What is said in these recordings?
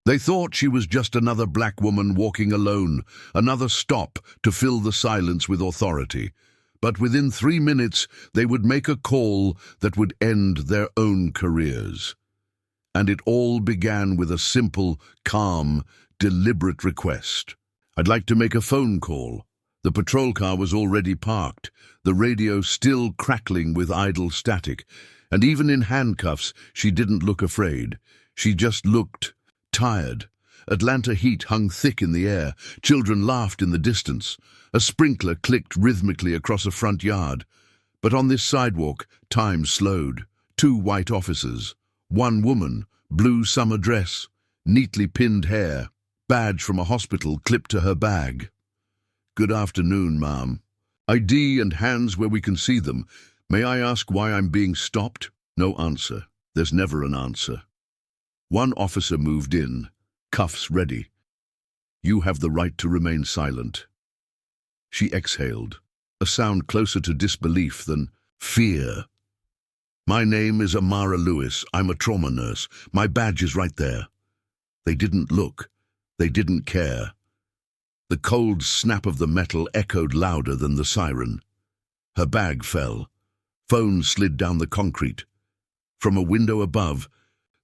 They thought she was just another black woman walking alone, another stop to fill the silence with authority. But within 3 minutes, they would make a call that would end their own careers. And it all began with a simple, calm, deliberate request. "I'd like to make a phone call." The patrol car was already parked, the radio still crackling with idle static, and even in handcuffs, she didn't look afraid. She just looked tired. Atlanta heat hung thick in the air. Children laughed in the distance. A sprinkler clicked rhythmically across a front yard. But on this sidewalk, time slowed. 2 white officers. 1 woman, blue summer dress, neatly pinned hair, badge from a hospital clipped to her bag. "Good afternoon, ma'am. ID and hands where we can see them. May I ask why I'm being stopped?" No answer. There's never an answer. 1 officer moved in, cuffs ready. "You have the right to remain silent." She exhaled, a sound closer to disbelief than fear. "My name is Amara Lewis. I'm a trauma nurse. My badge is right there." They didn't look. They didn't care. The cold snap of the metal echoed louder than the siren. Her bag fell. Phone slid down the concrete. From a window above,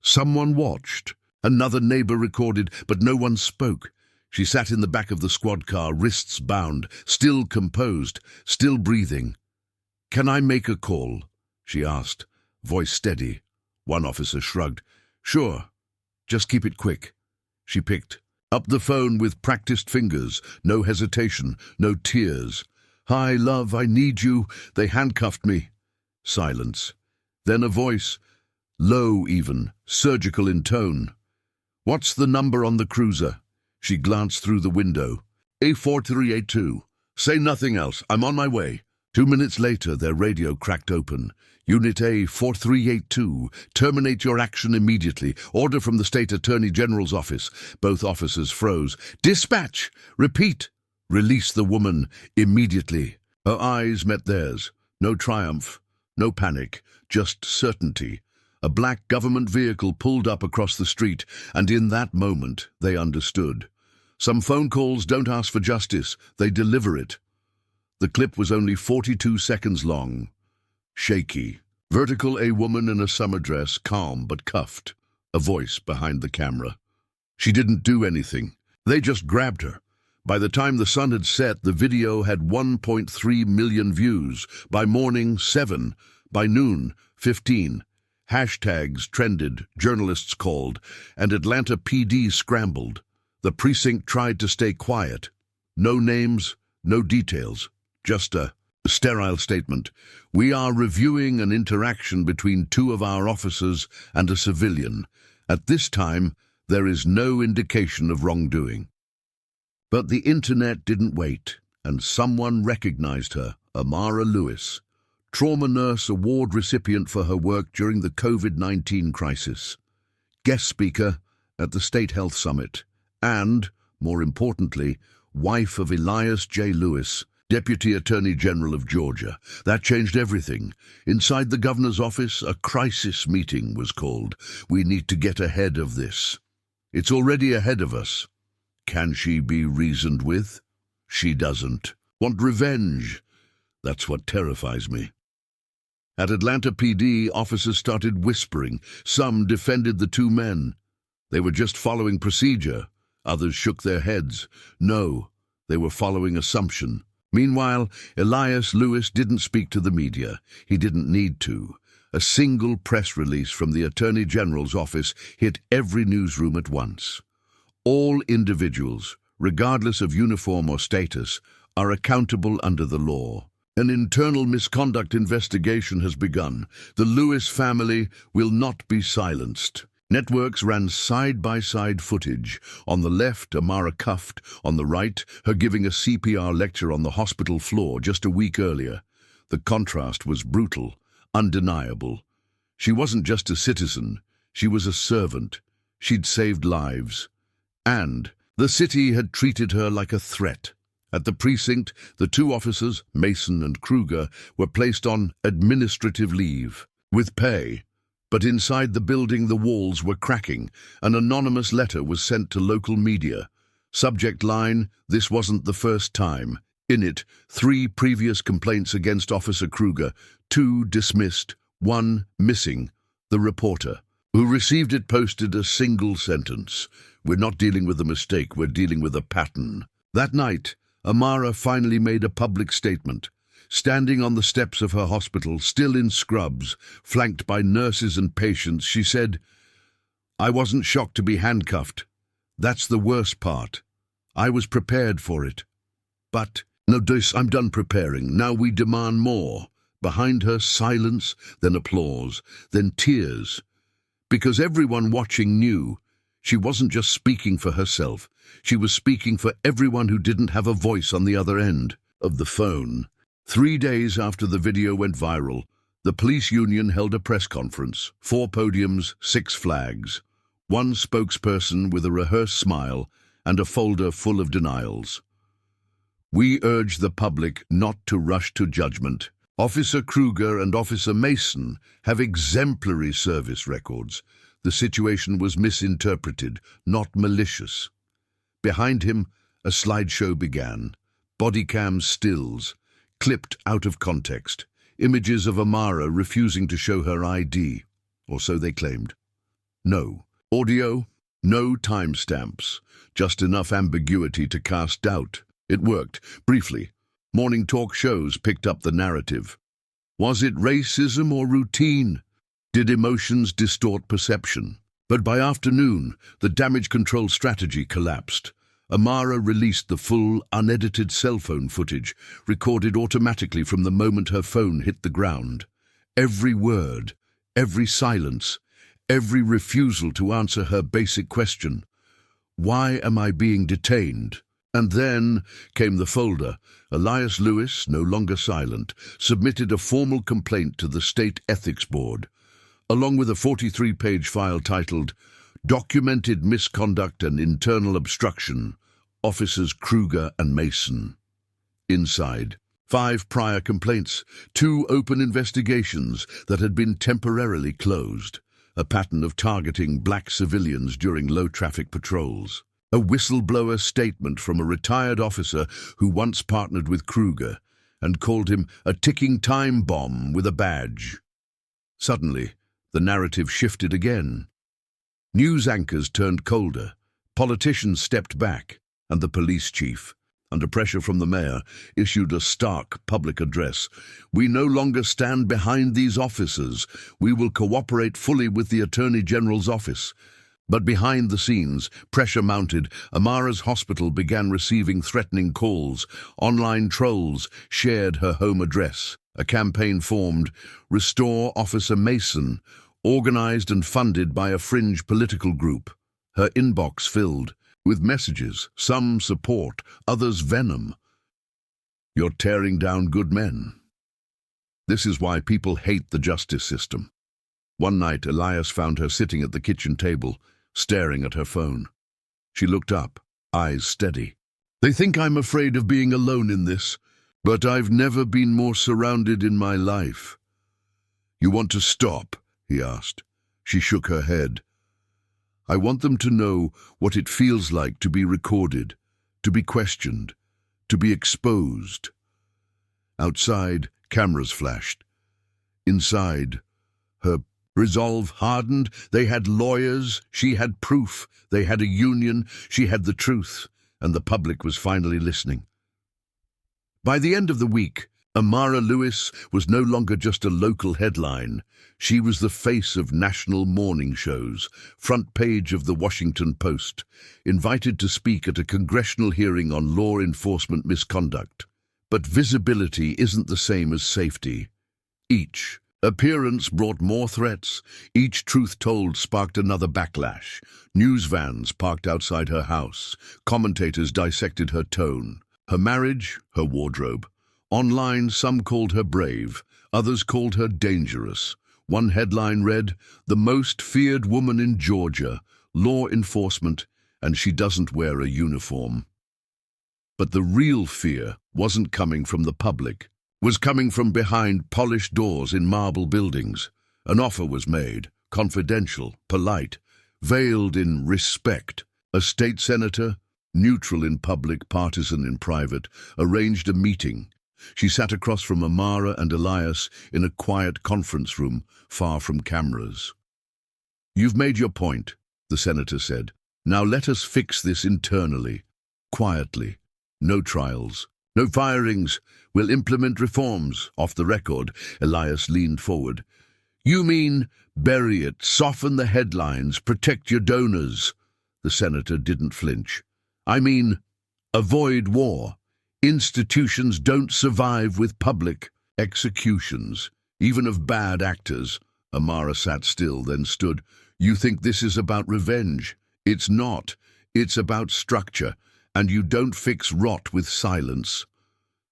someone watched. Another neighbor recorded, but no one spoke. She sat in the back of the squad car, wrists bound, still composed, still breathing. "Can I make a call?" she asked, voice steady. 1 officer shrugged. "Sure. Just keep it quick." She picked up the phone with practiced fingers, no hesitation, no tears. "Hi, love, I need you. They handcuffed me." Silence. Then a voice, low even, surgical in tone. "What's the number on the cruiser?" She glanced through the window. "A4382. Say nothing else. I'm on my way." 2 minutes later, their radio cracked open. "Unit A4382, terminate your action immediately. Order from the State Attorney General's office." Both officers froze. "Dispatch! Repeat!" "Release the woman immediately." Her eyes met theirs. No triumph, no panic, just certainty. A black government vehicle pulled up across the street, and in that moment, they understood. Some phone calls don't ask for justice, they deliver it. The clip was only 42 seconds long. Shaky. Vertical, a woman in a summer dress, calm but cuffed. A voice behind the camera. She didn't do anything. They just grabbed her. By the time the sun had set, the video had 1.3 million views. By morning, 7. By noon, 15. Hashtags trended, journalists called, and Atlanta PD scrambled. The precinct tried to stay quiet. No names, no details, just a sterile statement. "We are reviewing an interaction between 2 of our officers and a civilian. At this time, there is no indication of wrongdoing." But the internet didn't wait, and someone recognized her, Amara Lewis, trauma nurse award recipient for her work during the COVID-19 crisis, guest speaker at the State Health Summit, and, more importantly, wife of Elias J. Lewis, Deputy Attorney General of Georgia. That changed everything. Inside the governor's office, a crisis meeting was called. "We need to get ahead of this. It's already ahead of us." Can she be reasoned with? She doesn't. Want revenge? That's what terrifies me. At Atlanta PD, officers started whispering. Some defended the 2 men. They were just following procedure. Others shook their heads. No, they were following assumption. Meanwhile, Elias Lewis didn't speak to the media. He didn't need to. A single press release from the Attorney General's office hit every newsroom at once. All individuals, regardless of uniform or status, are accountable under the law. An internal misconduct investigation has begun. The Lewis family will not be silenced. Networks ran side-by-side footage. On the left, Amara cuffed. On the right, her giving a CPR lecture on the hospital floor just a week earlier. The contrast was brutal, undeniable. She wasn't just a citizen. She was a servant. She'd saved lives. And the city had treated her like a threat. At the precinct, the 2 officers, Mason and Kruger, were placed on administrative leave, with pay, But inside the building, the walls were cracking. An anonymous letter was sent to local media. Subject line, "This wasn't the first time." In it, 3 previous complaints against Officer Kruger, 2 dismissed, 1 missing. The reporter, who received it, posted a single sentence: "We're not dealing with a mistake, we're dealing with a pattern." That night, Amara finally made a public statement. Standing on the steps of her hospital, still in scrubs, flanked by nurses and patients, she said, "I wasn't shocked to be handcuffed. That's the worst part. I was prepared for it. But, no, I'm done preparing. Now we demand more." Behind her, silence, then applause, then tears. Because everyone watching knew she wasn't just speaking for herself. She was speaking for everyone who didn't have a voice on the other end of the phone. 3 days after the video went viral, the police union held a press conference. 4 podiums, 6 flags. 1 spokesperson with a rehearsed smile and a folder full of denials. "We urge the public not to rush to judgment. Officer Kruger and Officer Mason have exemplary service records. The situation was misinterpreted, not malicious." Behind him, a slideshow began. Bodycam stills, clipped out of context. Images of Amara refusing to show her ID, or so they claimed. No audio, no timestamps, just enough ambiguity to cast doubt. It worked, briefly. Morning talk shows picked up the narrative. Was it racism or routine? Did emotions distort perception? But by afternoon, the damage control strategy collapsed. Amara released the full, unedited cell phone footage, recorded automatically from the moment her phone hit the ground. Every word, every silence, every refusal to answer her basic question: "Why am I being detained?" And then came the folder. Amara Lewis, no longer silent, submitted a formal complaint to the State Ethics Board, along with a 43-page file titled "Documented Misconduct and Internal Obstruction, Officers Kruger and Mason." Inside, 5 prior complaints, 2 open investigations that had been temporarily closed, a pattern of targeting black civilians during low-traffic patrols, a whistleblower statement from a retired officer who once partnered with Kruger and called him a ticking time bomb with a badge. Suddenly, the narrative shifted again. News anchors turned colder, politicians stepped back, and the police chief, under pressure from the mayor, issued a stark public address. "We no longer stand behind these officers. We will cooperate fully with the Attorney General's office." But behind the scenes, pressure mounted. Amara's hospital began receiving threatening calls. Online trolls shared her home address. A campaign formed, "Restore Officer Mason," organized and funded by a fringe political group. Her inbox filled with messages, some support, others venom. "You're tearing down good men." This is why people hate the justice system. One night, Elias found her sitting at the kitchen table, staring at her phone. She looked up, eyes steady. "They think I'm afraid of being alone in this, but I've never been more surrounded in my life." "You want to stop?" he asked. She shook her head. "I want them to know what it feels like to be recorded, to be questioned, to be exposed." Outside, cameras flashed. Inside, her resolve hardened. They had lawyers, she had proof. They had a union, she had the truth, and the public was finally listening. By the end of the week, Amara Lewis was no longer just a local headline. She was the face of national morning shows, front page of the Washington Post, invited to speak at a congressional hearing on law enforcement misconduct. But visibility isn't the same as safety. Each appearance brought more threats. Each truth told sparked another backlash. News vans parked outside her house. Commentators dissected her tone, her marriage, her wardrobe. Online, some called her brave, others called her dangerous. One headline read, "The most feared woman in Georgia, law enforcement, and she doesn't wear a uniform." But the real fear wasn't coming from the public, was coming from behind polished doors in marble buildings. An offer was made, confidential, polite, veiled in respect. A state senator, neutral in public, partisan in private, arranged a meeting. She sat across from Amara and Elias in a quiet conference room, far from cameras. "You've made your point," the senator said. "Now let us fix this internally, quietly. No trials, no firings. We'll implement reforms." Off the record, Elias leaned forward. "You mean bury it, soften the headlines, protect your donors?" The senator didn't flinch. "I mean, avoid war. Institutions don't survive with public executions, even of bad actors." Amara sat still, then stood. "You think this is about revenge? It's not. It's about structure, and you don't fix rot with silence."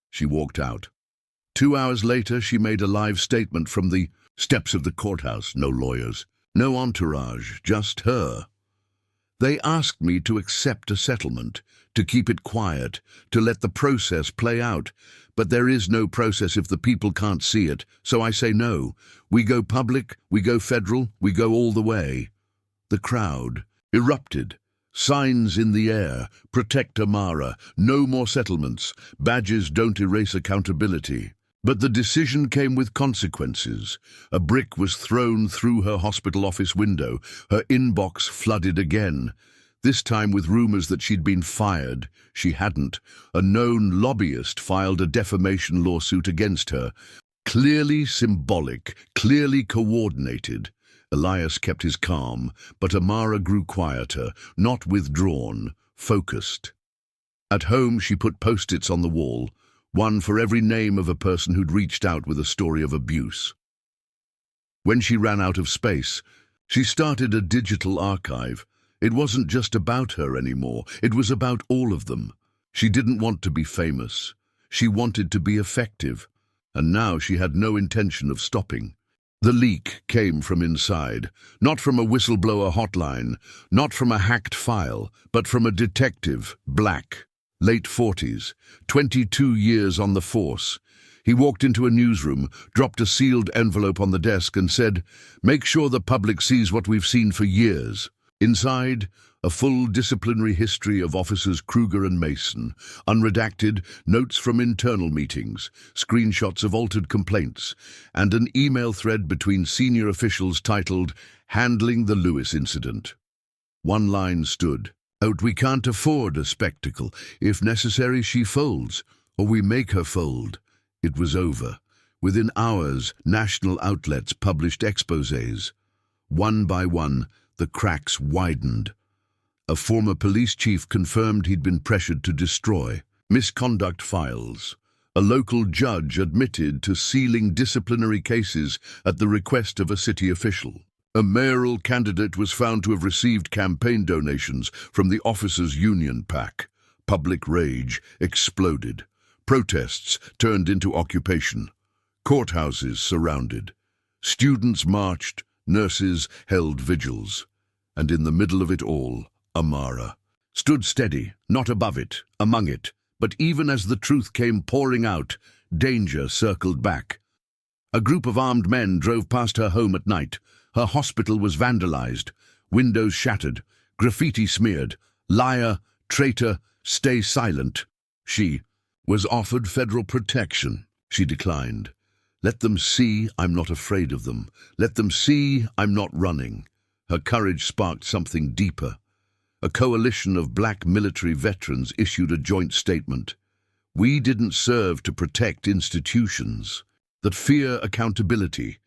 She walked out. 2 hours later, she made a live statement from the steps of the courthouse. No lawyers, no entourage, just her. "They asked me to accept a settlement, to keep it quiet, to let the process play out. But there is no process if the people can't see it, so I say no. We go public, we go federal, we go all the way." The crowd erupted. Signs in the air: "Protect Amara, no more settlements, badges don't erase accountability." But the decision came with consequences. A brick was thrown through her hospital office window. Her inbox flooded again, this time with rumors that she'd been fired. She hadn't. A known lobbyist filed a defamation lawsuit against her. Clearly symbolic, clearly coordinated. Elias kept his calm, but Amara grew quieter, not withdrawn, focused. At home, she put post-its on the wall, one for every name of a person who'd reached out with a story of abuse. When she ran out of space, she started a digital archive. It wasn't just about her anymore, it was about all of them. She didn't want to be famous. She wanted to be effective, and now she had no intention of stopping. The leak came from inside, not from a whistleblower hotline, not from a hacked file, but from a detective, Black, late 40s, 22 years on the force. He walked into a newsroom, dropped a sealed envelope on the desk and said, "Make sure the public sees what we've seen for years." Inside, a full disciplinary history of officers Kruger and Mason, unredacted, notes from internal meetings, screenshots of altered complaints, and an email thread between senior officials titled, "Handling the Lewis Incident." One line stood out: "We can't afford a spectacle. If necessary, she folds, or we make her fold." It was over. Within hours, national outlets published exposés. One by one, the cracks widened. A former police chief confirmed he'd been pressured to destroy misconduct files. A local judge admitted to sealing disciplinary cases at the request of a city official. A mayoral candidate was found to have received campaign donations from the officers' union PAC. Public rage exploded. Protests turned into occupation. Courthouses surrounded. Students marched, nurses held vigils. And in the middle of it all, Amara stood steady, not above it, among it. But even as the truth came pouring out, danger circled back. A group of armed men drove past her home at night. Her hospital was vandalized, windows shattered, graffiti smeared, "Liar, traitor, stay silent." She was offered federal protection. She declined. "Let them see I'm not afraid of them. Let them see I'm not running." Her courage sparked something deeper. A coalition of black military veterans issued a joint statement. "We didn't serve to protect institutions that fear accountability.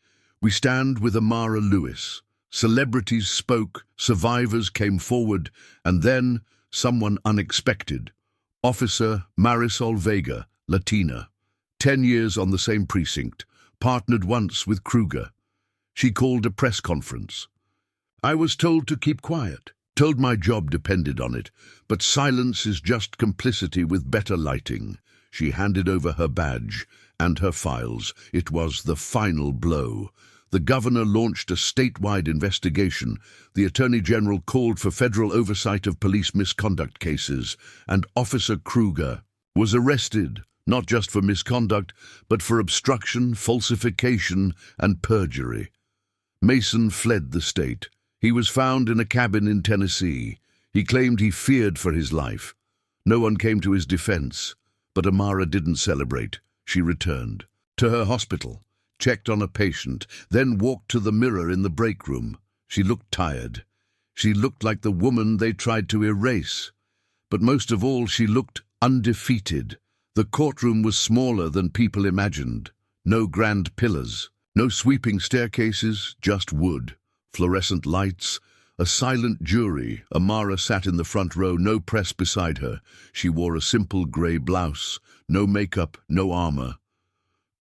We stand with Amara Lewis." Celebrities spoke, survivors came forward, and then someone unexpected. Officer Marisol Vega, Latina, 10 years on the same precinct, partnered once with Kruger. She called a press conference. "I was told to keep quiet, told my job depended on it, but silence is just complicity with better lighting." She handed over her badge and her files. It was the final blow. The governor launched a statewide investigation. The Attorney General called for federal oversight of police misconduct cases, and Officer Kruger was arrested, not just for misconduct, but for obstruction, falsification, and perjury. Mason fled the state. He was found in a cabin in Tennessee. He claimed he feared for his life. No one came to his defense, but Amara didn't celebrate. She returned to her hospital, checked on a patient, then walked to the mirror in the break room. She looked tired. She looked like the woman they tried to erase. But most of all, she looked undefeated. The courtroom was smaller than people imagined. No grand pillars, no sweeping staircases, just wood, fluorescent lights, a silent jury. Amara sat in the front row, no press beside her. She wore a simple grey blouse, no makeup, no armor.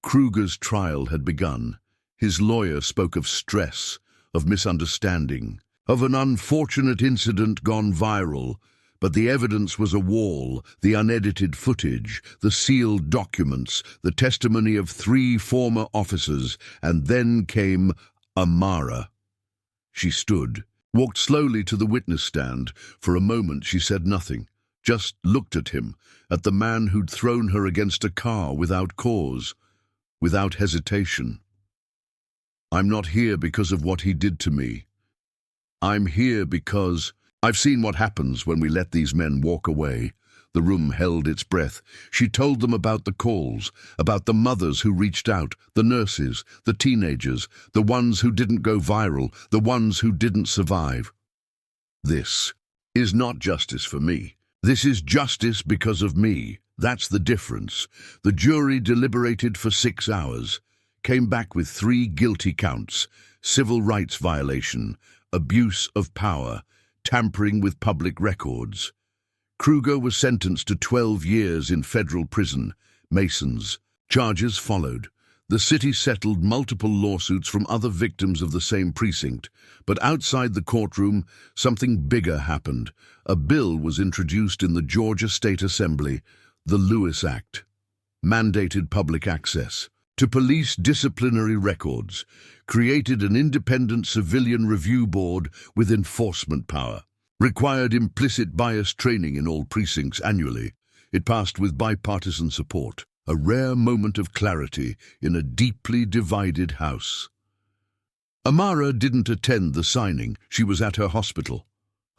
Kruger's trial had begun. His lawyer spoke of stress, of misunderstanding, of an unfortunate incident gone viral, but the evidence was a wall, the unedited footage, the sealed documents, the testimony of 3 former officers, and then came Amara. She stood, walked slowly to the witness stand. For a moment she said nothing, just looked at him, at the man who'd thrown her against a car without cause, without hesitation. "I'm not here because of what he did to me. I'm here because I've seen what happens when we let these men walk away." The room held its breath. She told them about the calls, about the mothers who reached out, the nurses, the teenagers, the ones who didn't go viral, the ones who didn't survive. "This is not justice for me. This is justice because of me. That's the difference." The jury deliberated for 6 hours, came back with 3 guilty counts: civil rights violation, abuse of power, tampering with public records. Kruger was sentenced to 12 years in federal prison. Mason's charges followed. The city settled multiple lawsuits from other victims of the same precinct. But outside the courtroom, something bigger happened. A bill was introduced in the Georgia State Assembly, the Lewis Act. Mandated public access to police disciplinary records, created an independent civilian review board with enforcement power, required implicit bias training in all precincts annually. It passed with bipartisan support, a rare moment of clarity in a deeply divided House. Amara didn't attend the signing. She was at her hospital,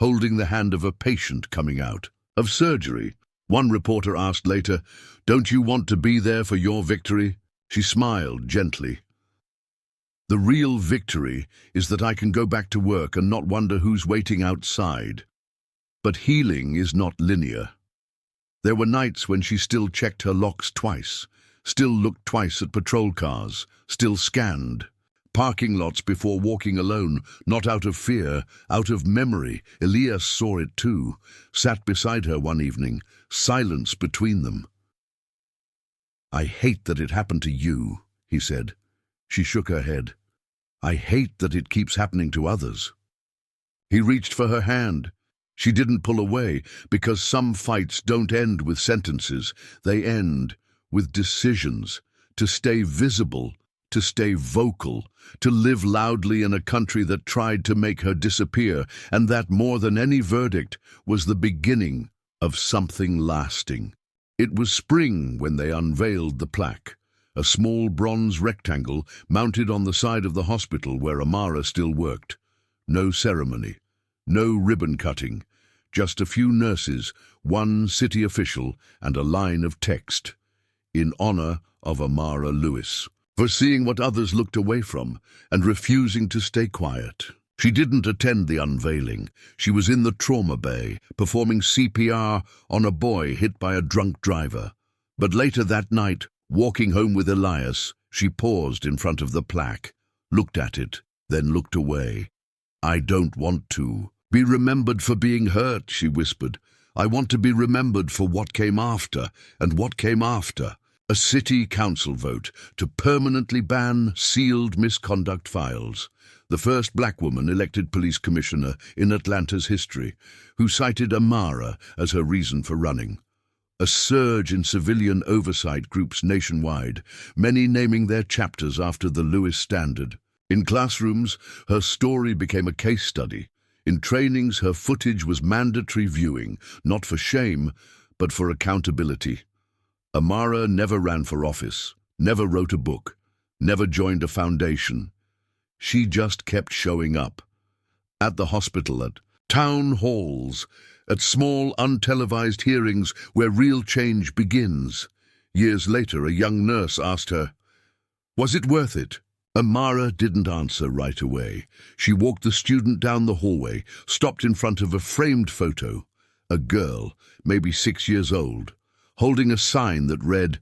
holding the hand of a patient coming out of surgery. One reporter asked later, "Don't you want to be there for your victory?" She smiled gently. "The real victory is that I can go back to work and not wonder who's waiting outside." But healing is not linear. There were nights when she still checked her locks twice, still looked twice at patrol cars, still scanned parking lots before walking alone, not out of fear, out of memory. Elias saw it too, sat beside her one evening, silence between them. "I hate that it happened to you," he said. She shook her head. "I hate that it keeps happening to others." He reached for her hand. She didn't pull away, because some fights don't end with sentences. They end with decisions. To stay visible, to stay vocal, to live loudly in a country that tried to make her disappear, and that, more than any verdict, was the beginning of something lasting. It was spring when they unveiled the plaque, a small bronze rectangle mounted on the side of the hospital where Amara still worked. No ceremony, no ribbon cutting, just a few nurses, one city official, and a line of text, "In honor of Amara Lewis," foreseeing what others looked away from and refusing to stay quiet. She didn't attend the unveiling. She was in the trauma bay, performing CPR on a boy hit by a drunk driver. But later that night, walking home with Elias, she paused in front of the plaque, looked at it, then looked away. "I don't want to be remembered for being hurt," she whispered. "I want to be remembered for what came after, and what came after. A city council vote to permanently ban sealed misconduct files. The first black woman elected police commissioner in Atlanta's history, who cited Amara as her reason for running. A surge in civilian oversight groups nationwide, many naming their chapters after the Lewis standard. In classrooms, her story became a case study. In trainings, her footage was mandatory viewing, not for shame, but for accountability. Amara never ran for office, never wrote a book, never joined a foundation. She just kept showing up. At the hospital, at town halls, at small untelevised hearings where real change begins. Years later, a young nurse asked her, "Was it worth it?" Amara didn't answer right away. She walked the student down the hallway, stopped in front of a framed photo. A girl, maybe 6 years old, holding a sign that read,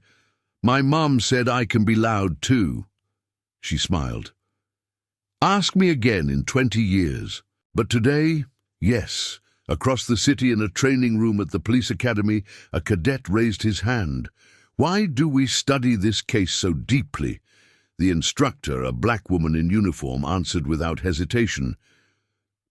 "My mom said I can be loud too." She smiled. "Ask me again in 20 years. But today, yes." Across the city in a training room at the police academy, a cadet raised his hand. "Why do we study this case so deeply?" The instructor, a black woman in uniform, answered without hesitation.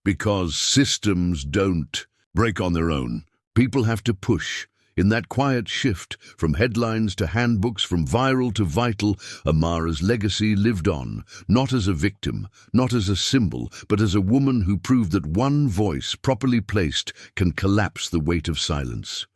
"Because systems don't break on their own. People have to push." In that quiet shift, from headlines to handbooks, from viral to vital, Amara's legacy lived on, not as a victim, not as a symbol, but as a woman who proved that one voice, properly placed, can collapse the weight of silence.